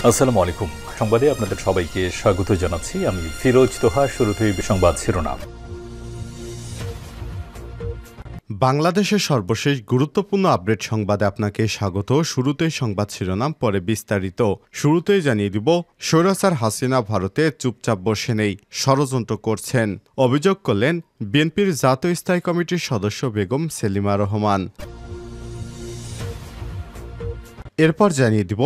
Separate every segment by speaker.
Speaker 1: আসসালামু আলাইকুম। সংবাদে আপনাদের সবাইকে স্বাগত জানাচ্ছি। আমি ফিরোজ তোহা। শুরুতেই সংবাদ শিরোনাম।
Speaker 2: বাংলাদেশের সর্বশেষ গুরুত্বপূর্ণ আপডেট সংবাদে আপনাকে স্বাগত। শুরুতেই সংবাদ শিরোনাম, পরে বিস্তারিত। শুরুতেই জানিয়ে দিব, স্বৈরাচার হাসিনা ভারতে চুপচাপ বসে নেই, ষড়যন্ত্র করছেন, অভিযোগ করলেন বিএনপির জাতীয় স্থায়ী কমিটির সদস্য বেগম সেলিমা রহমান। এরপর জানিয়ে দিব,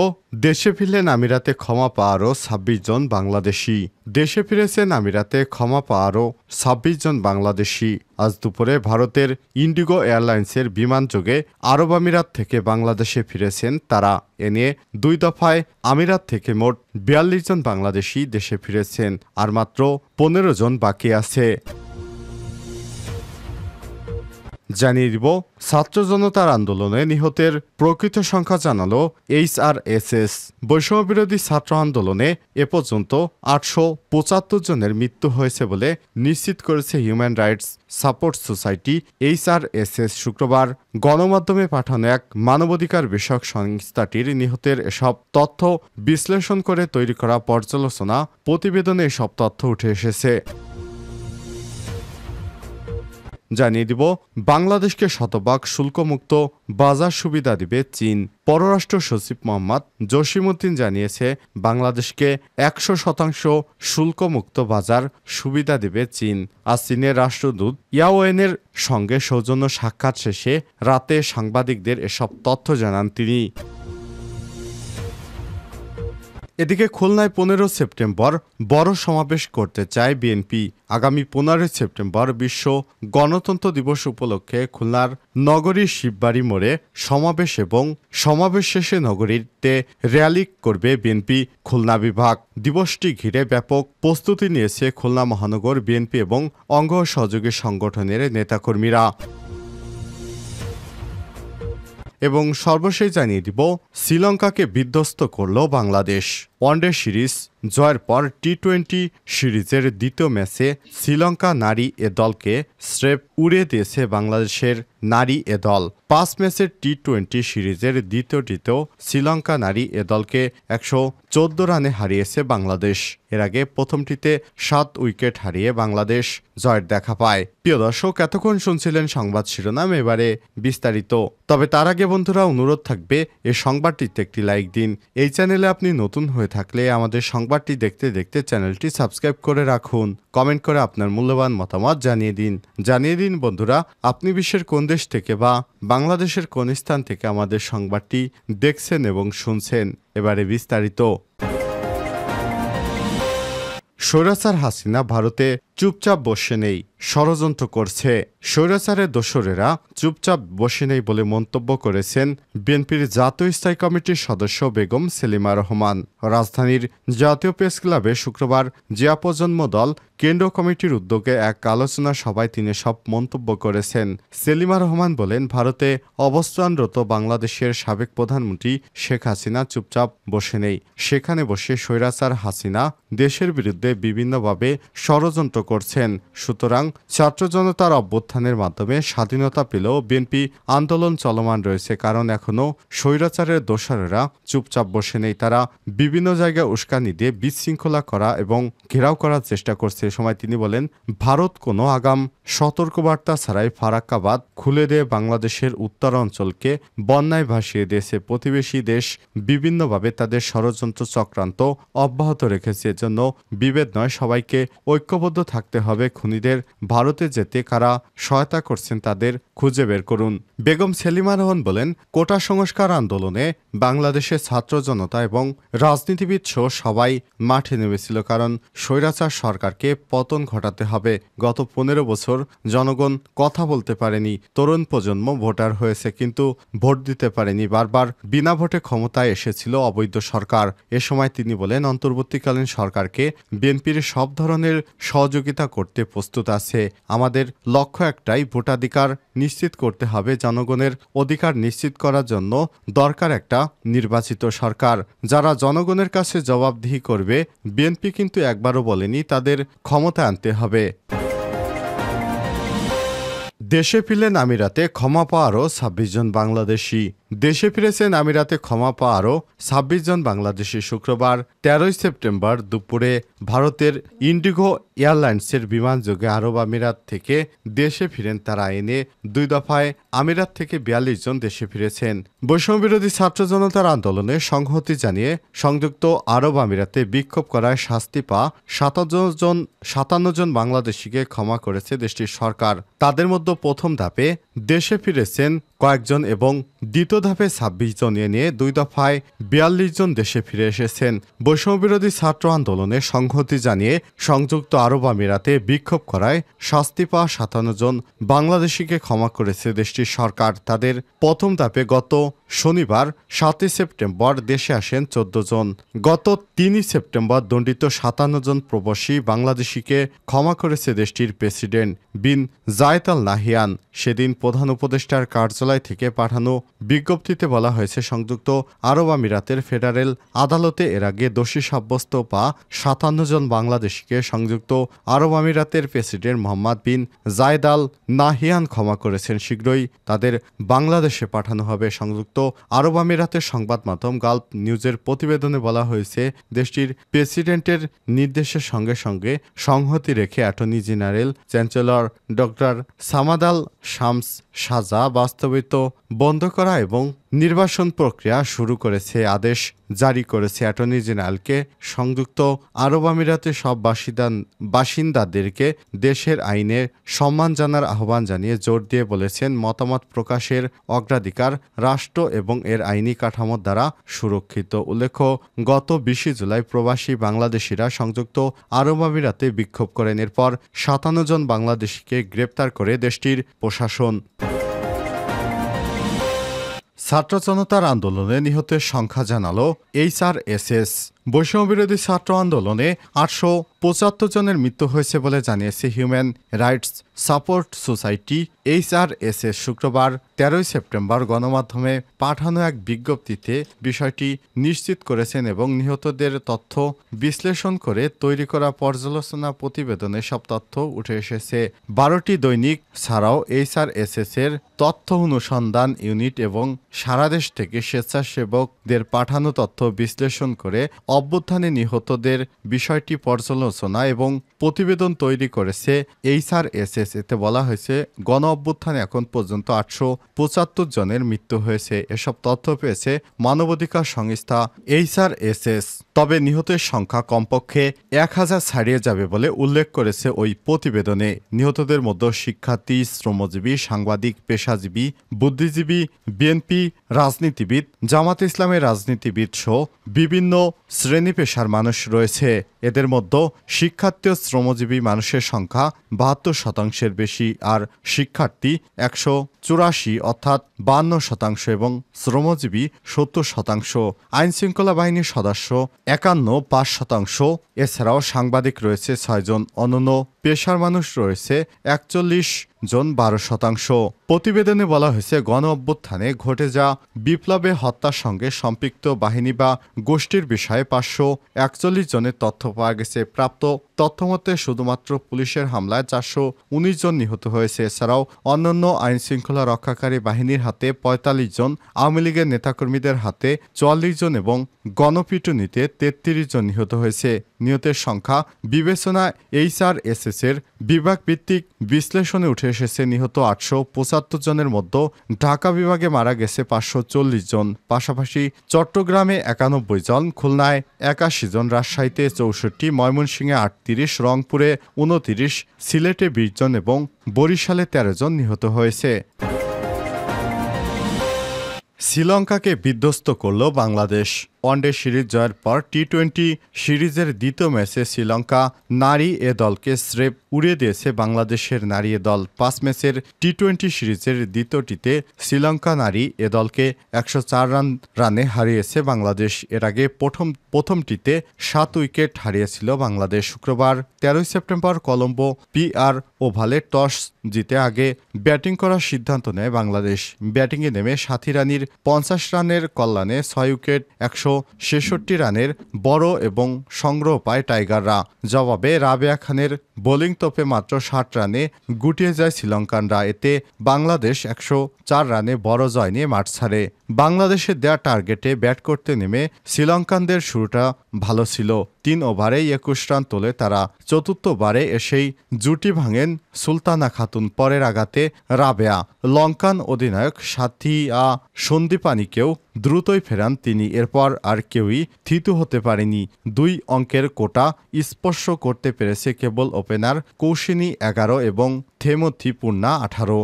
Speaker 2: দেশে ফিরলেন আমিরাতে ক্ষমা পাওয়ারও ২৬ জন বাংলাদেশি। দেশে ফিরেছেন আমিরাতে ক্ষমা পাওয়ারও ২৬ জন বাংলাদেশি। আজ দুপুরে ভারতের ইন্ডিগো এয়ারলাইন্সের বিমানযোগে আরব আমিরাত থেকে বাংলাদেশে ফিরেছেন তারা। এ নিয়ে ২ দফায় আমিরাত থেকে মোট ৪২ জন বাংলাদেশি দেশে ফিরেছেন, আর মাত্র ১৫ জন বাকি আছে। জানিয়ে দিব, ছাত্র জনতার আন্দোলনে নিহতের প্রকৃত সংখ্যা জানালো HRSS। বৈষম্যবিরোধী ছাত্র আন্দোলনে এ পর্যন্ত ৮৭৫ জনের মৃত্যু হয়েছে বলে নিশ্চিত করেছে human rights support society HRSS। শুক্রবার গণমাধ্যমে পাঠানো এক মানবাধিকার বিষয়ক সংস্থাটির নিহতের এসব তথ্য বিশ্লেষণ করে তৈরি করা পর্যালোচনা প্রতিবেদনে এসব তথ্য উঠে এসেছে। জানিয়ে দিব, বাংলাদেশকে শতভাগ শুল্কমুক্ত বাজার সুবিধা দিবে চীন। পররাষ্ট্র সচিব মোহাম্মদ জসিমউদ্দিন জানিয়েছে, বাংলাদেশকে ১০০% শুল্কমুক্ত বাজার সুবিধা দিবে চীন। আজ চীনের রাষ্ট্রদূত ইয়াওয়েনের সঙ্গে সৌজন্য সাক্ষাৎ শেষে রাতে সাংবাদিকদের এসব তথ্য জানান তিনি। এদিকে খুলনায় ১৫ সেপ্টেম্বর বড় সমাবেশ করতে চায় বিএনপি। আগামী ১৫ সেপ্টেম্বর বিশ্ব গণতন্ত্র দিবস উপলক্ষে খুলনার নগরীর শিববাড়ি মোড়ে সমাবেশ এবং সমাবেশ শেষে নগরীতে র্যালি করবে বিএনপি খুলনা বিভাগ। দিবসটি ঘিরে ব্যাপক প্রস্তুতি নিয়েছে খুলনা মহানগর বিএনপি এবং অঙ্গ সহযোগী সংগঠনের নেতাকর্মীরা। এবং সর্বশেষ জানিয়ে দিব, শ্রীলঙ্কাকে বিধ্বস্ত করল বাংলাদেশ। ওয়ানডে সিরিজ জয়ের পর টি-20 সিরিজের দ্বিতীয় ম্যাচে শ্রীলঙ্কা নারী এ দলকে স্রেফ উড়িয়ে দিয়েছে বাংলাদেশের নারী এ দল। ৫ ম্যাচের টি-20 সিরিজের দ্বিতীয়টিতেও শ্রীলঙ্কা নারী এ দলকে ১১৪ রানে হারিয়েছে বাংলাদেশ। এর আগে প্রথমটিতে ৭ উইকেট হারিয়ে বাংলাদেশ জয়ের দেখা পায়। প্রিয় দর্শক, এতক্ষণ শুনছিলেন সংবাদ শিরোনাম, এবারে বিস্তারিত। তবে তার আগে বন্ধুরা, অনুরোধ থাকবে এই সংবাদটিতে একটি লাইক দিন। এই চ্যানেলে আপনি নতুন হয়ে থাকলে আমাদের সংবাদটি দেখতে দেখতে চ্যানেলটি সাবস্ক্রাইব করে রাখুন। কমেন্ট করে আপনার মূল্যবান মতামত জানিয়ে দিন বন্ধুরা, আপনি বিশ্বের কোন দেশ থেকে বা বাংলাদেশের কোন স্থান থেকে আমাদের সংবাদটি দেখছেন এবং শুনছেন। এবারে বিস্তারিত। স্বৈরাচার হাসিনা ভারতে চুপচাপ বসে নেই, ষড়যন্ত্র করছে। স্বৈরাচারের দোসরেরা চুপচাপ বসে নেই বলে মন্তব্য করেছেন বিএনপির জাতীয় স্থায়ী কমিটির সদস্য বেগম সেলিমা রহমান। রাজধানীর জাতীয় প্রেস ক্লাবে শুক্রবার জিয়া প্রজন্ম দল কেন্দ্রীয় কমিটির উদ্যোগে এক আলোচনা সভায় তিনি সব মন্তব্য করেছেন। সেলিমা রহমান বলেন, ভারতে অবস্থানরত বাংলাদেশের সাবেক প্রধানমন্ত্রী শেখ হাসিনা চুপচাপ বসে নেই। সেখানে বসে স্বৈরাচার হাসিনা দেশের বিরুদ্ধে বিভিন্নভাবে ষড়যন্ত্র করছেন। সুতরাং ছাত্র জনতার অভ্যুত্থানের মাধ্যমে স্বাধীনতা পেলেও বিএনপি আন্দোলন চলমান রয়েছে, কারণ এখনও স্বৈরাচারের দোসরেরা চুপচাপ বসে নেই। তারা বিভিন্ন জায়গায় উস্কানি দিয়ে বিশৃঙ্খলা করা এবং ঘেরাও করার চেষ্টা করছে। এ সময় তিনি বলেন, ভারত কোনো আগাম সতর্কবার্তা ছাড়াই ফারাক্কা বাঁধ খুলে দিয়ে বাংলাদেশের উত্তর অঞ্চলকে বন্যায় ভাসিয়ে দিয়েছে। প্রতিবেশী দেশ বিভিন্নভাবে তাদের ষড়যন্ত্র চক্রান্ত অব্যাহত রেখেছে। এজন্য বিভেদ নয়, সবাইকে ঐক্যবদ্ধ থাকতে হবে। খুনিদের ভারতে যেতে কারা সহায়তা করছেন তাদের খুঁজে বের করুন। বেগম সেলিমা রহমান বলেন, কোটা সংস্কার আন্দোলনে বাংলাদেশের ছাত্র জনতা এবং রাজনীতিবিদ সহ সবাই মাঠে নেমেছিল, কারণ স্বৈরাচার সরকারকে পতন ঘটাতে হবে। গত ১৫ বছর জনগণ কথা বলতে পারেনি, তরুণ প্রজন্ম ভোটার হয়েছে কিন্তু ভোট দিতে পারেনি। বারবার বিনা ভোটে ক্ষমতায় এসেছিল অবৈধ সরকার। এ সময় তিনি বলেন, অন্তর্বর্তীকালীন সরকারকে বিএনপির সব ধরনের সহযোগিতা করতে প্রস্তুত আছে। আমাদের লক্ষ্য একটাই, ভোটাধিকার নিশ্চিত করতে হবে। জনগণের অধিকার নিশ্চিত করার জন্য দরকার একটা নির্বাচিত সরকার, যারা জনগণের কাছে জবাবদিহি করবে। বিএনপি কিন্তু একবারও বলেনি তাদের ক্ষমতা আনতে হবে। দেশে ফিরলেন আমিরাতে ক্ষমা পাওয়ারও ২৬ জন বাংলাদেশি। দেশে ফিরেছেন আমিরাতে ক্ষমা পাওয়া আরও ২৬ জন বাংলাদেশি। শুক্রবার ১৩ সেপ্টেম্বর দুপুরে ভারতের ইন্ডিগো এয়ারলাইন্সের বিমানযোগে আরব আমিরাত থেকে দেশে ফিরেন তারা। এনে ২ দফায় আমিরাত থেকে ৪২ জন দেশে ফিরেছেন। বৈষম্যবিরোধী ছাত্র জনতার আন্দোলনে সংহতি জানিয়ে সংযুক্ত আরব আমিরাতে বিক্ষোভ করায় শাস্তি পাওয়া ৫৭ জন বাংলাদেশিকে ক্ষমা করেছে দেশটির সরকার। তাদের মধ্যে প্রথম ধাপে দেশে ফিরেছেন কয়েকজন এবং দ্বিতীয় ধাপে ২৬ জন নিয়ে ২ দফায় ৪২ জন দেশে ফিরে এসেছেন। বৈষম্যবিরোধী ছাত্র আন্দোলনে সংহতি জানিয়ে সংযুক্ত আরব আমিরাতে বিক্ষোভ করায় শাস্তি পাওয়া ৫৭ জন বাংলাদেশিকে ক্ষমা করেছে দেশটির সরকার। তাদের প্রথম ধাপে গত শনিবার ৭ সেপ্টেম্বর দেশে আসেন ১৪ জন। গত ৩ সেপ্টেম্বর দণ্ডিত ৫৭ জন প্রবাসী বাংলাদেশিকে ক্ষমা করেছে দেশটির প্রেসিডেন্ট বিন জায়েদ আল নাহিয়ান। সেদিন প্রধান উপদেষ্টার কার্যালয় থেকে পাঠানো বিজ্ঞপ্তিতে বলা হয়েছে, সংযুক্ত আরব আমিরাতের ফেডারেল আদালতে এর আগে দোষী সাব্যস্ত পাওয়া ৫৭ জন বাংলাদেশিকে সংযুক্ত আরব আমিরাতের প্রেসিডেন্ট মোহাম্মদ বিন জায়েদ আল নাহিয়ান ক্ষমা করেছেন। শীঘ্রই তাদের বাংলাদেশে পাঠানো হবে। সংযুক্ত আরব আমিরাতের সংবাদ মাধ্যম গালফ নিউজের প্রতিবেদনে বলা হয়েছে, দেশটির প্রেসিডেন্টের নির্দেশের সঙ্গে সঙ্গে সংহতি রেখে attorney general chancellor doctor Samad Al Shams সাজা বাস্তবায়িত বন্ধ করা এবং নির্বাসন প্রক্রিয়া শুরু করেছে। আদেশ জারি করেছে অ্যাটর্নি জেনারেলকে সংযুক্ত আরব আমিরাতের সব বাসিন্দাদেরকে দেশের আইনে সম্মান জানার আহ্বান জানিয়ে জোর দিয়ে বলেছেন, মতামত প্রকাশের অগ্রাধিকার রাষ্ট্র এবং এর আইনি কাঠামোর দ্বারা সুরক্ষিত। উল্লেখ্য, গত ২০ জুলাই প্রবাসী বাংলাদেশিরা সংযুক্ত আরব আমিরাতে বিক্ষোভ করেন। এরপর ৫৭ জন বাংলাদেশিকে গ্রেপ্তার করে দেশটির প্রশাসন। ছাত্র জনতার আন্দোলনে নিহতের সংখ্যা জানালো HRSS। বৈষম্যবিরোধী ছাত্র আন্দোলনে ৮৭৫ জনের মৃত্যু হয়েছে বলে জানিয়েছে human rights support society HRSS। শুক্রবার ১৩ সেপ্টেম্বর গণমাধ্যমে পাঠানো এক বিজ্ঞপ্তিতে বিষয়টি নিশ্চিত করেছেন এবং নিহতদের তথ্য বিশ্লেষণ করে তৈরি করা পর্যালোচনা প্রতিবেদনে সব তথ্য উঠে এসেছে। ১২টি দৈনিক ছাড়াও HRSS এর তথ্য অনুসন্ধান ইউনিট এবং সারা দেশ থেকে স্বেচ্ছাসেবকদের পাঠানো তথ্য বিশ্লেষণ করে অভ্যুত্থানে নিহতদের বিষয়টি পর্যালোচনা এবং প্রতিবেদন তৈরি করেছে HRSS। এতে বলা হয়েছে, গণ অভ্যুত্থানে এখন পর্যন্ত ৮৭৫ জনের মৃত্যু হয়েছে। এসব তথ্য পেয়েছে মানবাধিকার সংস্থা HRSS। তবে নিহতের সংখ্যা কমপক্ষে ১,০০০ ছাড়িয়ে যাবে বলে উল্লেখ করেছে ওই প্রতিবেদনে। নিহতদের মধ্যে শিক্ষার্থী, শ্রমজীবী, সাংবাদিক, পেশাজীবী, বুদ্ধিজীবী, বিএনপি রাজনীতিবিদ, জামাত ইসলামের রাজনীতিবিদ সহ বিভিন্ন শ্রেণী পেশার মানুষ রয়েছে। এদের মধ্যে শিক্ষার্থী ও শ্রমজীবী মানুষের সংখ্যা ৭২% বেশি, আর শিক্ষার্থী ১৮৪ অর্থাৎ ৫২% এবং শ্রমজীবী ৭০%। আইনশৃঙ্খলা বাহিনীর সদস্য ৫১ এছাড়াও সাংবাদিক রয়েছে ৬ জন, অন্যান্য পেশার মানুষ রয়েছে ৪১ জন ১২%। প্রতিবেদনে বলা হয়েছে, গণ অভ্যুত্থানে ঘটে যাওয়া বিপ্লবে হত্যার সঙ্গে সম্পৃক্ত বাহিনী বা গোষ্ঠীর বিষয়ে ৫৪১ জনের তথ্য পাওয়া গেছে। প্রাপ্ত তথ্যমতে শুধুমাত্র পুলিশের হামলায় ৪১৯ জন নিহত হয়েছে। এছাড়াও অন্যান্য আইনশৃঙ্খলা রক্ষাকারী বাহিনীর হাতে ৪৫ জন, আওয়ামী লীগের নেতাকর্মীদের হাতে ৪৪ জন এবং গণপিটুনিতে ৩৩ জন নিহত হয়েছে। নিহতের সংখ্যা বিবেচনায় HRSS এর বিভাগভিত্তিক বিশ্লেষণে উঠে এসেছে। নিহত ৮৭৫ জনের মধ্যে ঢাকা বিভাগে মারা গেছে ৫৪০ জন, পাশাপাশি চট্টগ্রামে ৯১ জন, খুলনায় ৮১ জন, রাজশাহীতে ৬৪, ময়মনসিংহে ৩৮, রংপুরে ২৯, সিলেটে ২০ জন এবং বরিশালে ১৩ জন নিহত হয়েছে। শ্রীলঙ্কাকে বিধ্বস্ত করল বাংলাদেশ। ওয়ানডে সিরিজ জয়ের পর টি-২০ সিরিজের দ্বিতীয় ম্যাচে শ্রীলঙ্কা নারী এ দলকে স্রেফ উড়িয়ে দিয়েছে বাংলাদেশের নারী এ দল। ৫ ম্যাচের টি-২০ সিরিজের দ্বিতীয়টিতে শ্রীলঙ্কা নারী এ দলকে ১০৪ রানে হারিয়েছে বাংলাদেশ। এর আগে প্রথমটিতে ৭ উইকেট হারিয়েছিল বাংলাদেশ। শুক্রবার ১৩ সেপ্টেম্বর কলম্বো PR ওভালে টস জিতে আগে ব্যাটিং করার সিদ্ধান্ত নেয় বাংলাদেশ। ব্যাটিংয়ে নেমে সাথী রানীর ৫০ রানের কল্যাণে ৬ উইকেট ১ 166 রানের বড় এবং সংগ্রহ পায় টাইগাররা। জবাবে রাবেয়া খানের বোলিং তোপে মাত্র 60 রানে গুটিয়ে যায় শ্রীলঙ্কানরা। এতে বাংলাদেশ 104 রানে বড় জয় নিয়ে মাঠ ছাড়ে। বাংলাদেশের দেয়া টার্গেটে ব্যাট করতে নেমে শ্রীলঙ্কানদের শুরুটা ভালো ছিল। 3 ওভারেই 21 রান তোলে তারা। চতুর্থবারে এসেই জুটি ভাঙেন সুলতানা খাতুন। পরের আঘাতে রাবেয়া লঙ্কান অধিনায়ক সাথিয়া সন্দীপানিকেও দ্রুতই ফেরান তিনি। এরপর আর কেউই থিতু হতে পারেনি। 2 অঙ্কের কোটা স্পর্শ করতে পেরেছে কেবল ওপেনার কৌশিনী 11 এবং থেমথি পূর্ণা 18।